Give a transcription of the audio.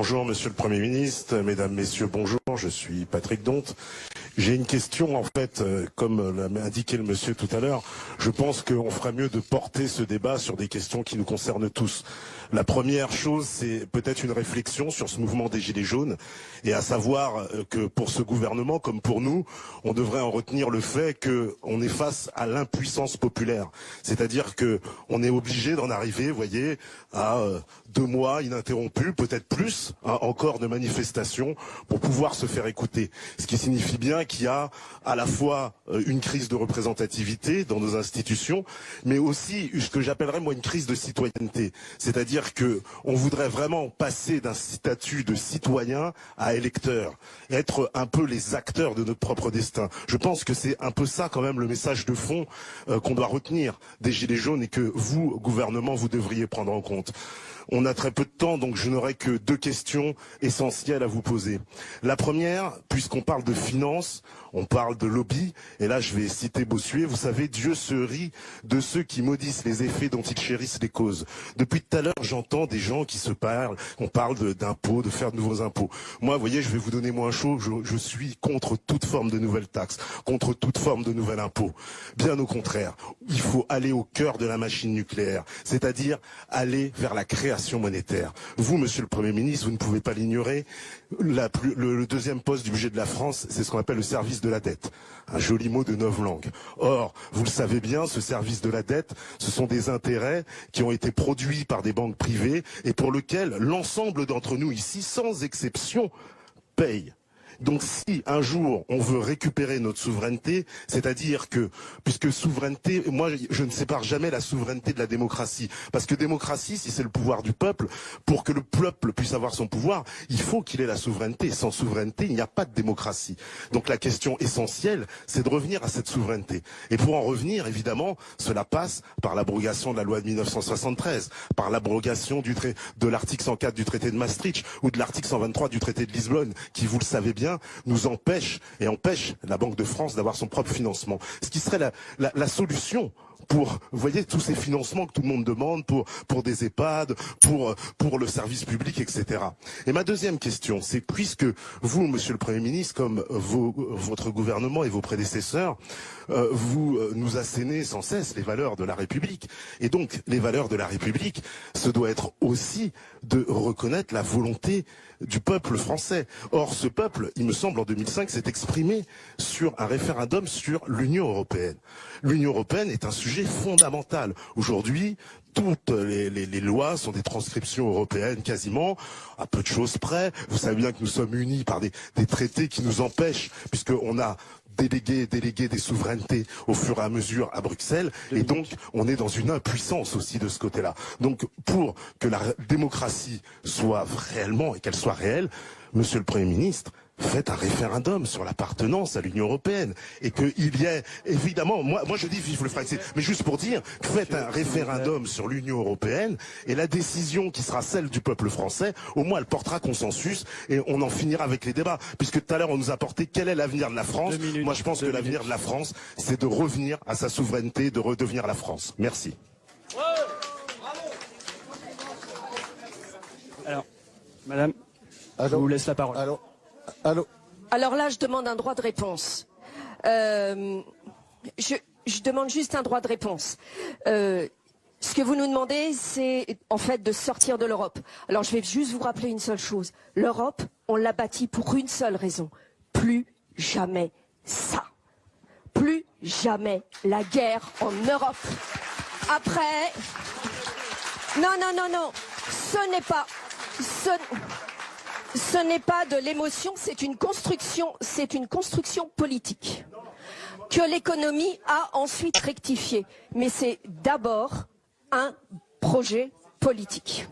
Bonjour Monsieur le Premier ministre, Mesdames, Messieurs, bonjour, je suis Patrick Donte. J'ai une question en fait, comme l'a indiqué le monsieur tout à l'heure, je pense qu'on ferait mieux de porter ce débat sur des questions qui nous concernent tous. La première chose, c'est peut-être une réflexion sur ce mouvement des Gilets jaunes, et à savoir que pour ce gouvernement, comme pour nous, on devrait en retenir le fait qu'on est face à l'impuissance populaire. C'est-à-dire qu'on est obligé d'en arriver, vous voyez, à 2 mois ininterrompus, peut-être plus, encore de manifestations pour pouvoir se faire écouter. Ce qui signifie bien qu'il y a à la fois une crise de représentativité dans nos institutions, mais aussi ce que j'appellerais moi une crise de citoyenneté. C'est-à-dire que on voudrait vraiment passer d'un statut de citoyen à électeur, être un peu les acteurs de notre propre destin. Je pense que c'est un peu ça quand même le message de fond qu'on doit retenir des Gilets jaunes et que vous, gouvernement, vous devriez prendre en compte. On a très peu de temps, donc je n'aurai que 2 questions essentielles à vous poser. La première, puisqu'on parle de finances, on parle de lobby, et là je vais citer Bossuet, vous savez, Dieu se rit de ceux qui maudissent les effets dont ils chérissent les causes. Depuis tout à l'heure, j'entends des gens qui se parlent, on parle d'impôts, de faire de nouveaux impôts. Moi, vous voyez, je vais vous donner moins chaud, je suis contre toute forme de nouvelles taxes, contre toute forme de nouvel impôt. Bien au contraire, il faut aller au cœur de la machine nucléaire, c'est-à-dire aller vers la création monétaire. Vous, Monsieur le Premier ministre, vous ne pouvez pas l'ignorer, le deuxième poste du budget de la France, c'est ce qu'on appelle le service de la dette. Un joli mot de 9 langues. Or, vous le savez bien, ce service de la dette, ce sont des intérêts qui ont été produits par des banques privées et pour lesquels l'ensemble d'entre nous ici, sans exception, paye. Donc si un jour on veut récupérer notre souveraineté, c'est-à-dire que, puisque souveraineté, moi je ne sépare jamais la souveraineté de la démocratie, parce que démocratie, si c'est le pouvoir du peuple, pour que le peuple puisse avoir son pouvoir, il faut qu'il ait la souveraineté. Sans souveraineté, il n'y a pas de démocratie. Donc la question essentielle, c'est de revenir à cette souveraineté. Et pour en revenir, évidemment, cela passe par l'abrogation de la loi de 1973, par l'abrogation de l'article 104 du traité de Maastricht, ou de l'article 123 du traité de Lisbonne, qui, vous le savez bien, nous empêche et empêche la Banque de France d'avoir son propre financement. Ce qui serait la solution pour, vous voyez, tous ces financements que tout le monde demande pour des EHPAD, pour le service public, etc. Et ma deuxième question, c'est puisque vous, Monsieur le Premier ministre, comme votre gouvernement et vos prédécesseurs, vous nous assénez sans cesse les valeurs de la République. Et donc, les valeurs de la République, ce doit être aussi de reconnaître la volonté du peuple français. Or, ce peuple, il me semble, en 2005, s'est exprimé sur un référendum sur l'Union européenne. L'Union européenne est un sujet fondamental. Aujourd'hui, toutes les lois sont des transcriptions européennes quasiment, à peu de choses près. Vous savez bien que nous sommes unis par des traités qui nous empêchent, puisqu'on a délégué des souverainetés au fur et à mesure à Bruxelles, et donc on est dans une impuissance aussi de ce côté-là. Donc pour que la démocratie soit réellement et qu'elle soit réelle, Monsieur le Premier ministre, faites un référendum sur l'appartenance à l'Union européenne et qu'il y ait, évidemment, moi je dis vive le Frexit, mais juste pour dire, faites un référendum sur l'Union européenne et la décision qui sera celle du peuple français, au moins elle portera consensus et on en finira avec les débats. Puisque tout à l'heure on nous a apporté quel est l'avenir de la France. Moi je pense que l'avenir de la France, c'est de revenir à sa souveraineté, de redevenir la France. Merci. Alors, madame, je vous laisse la parole. Alors là, je demande un droit de réponse. Je demande juste un droit de réponse. Ce que vous nous demandez, c'est en fait de sortir de l'Europe. Alors je vais juste vous rappeler une seule chose. L'Europe, on l'a bâtie pour une seule raison. Plus jamais ça. Plus jamais la guerre en Europe. Après... Non. Ce n'est pas de l'émotion, c'est une construction politique que l'économie a ensuite rectifié. Mais c'est d'abord un projet politique.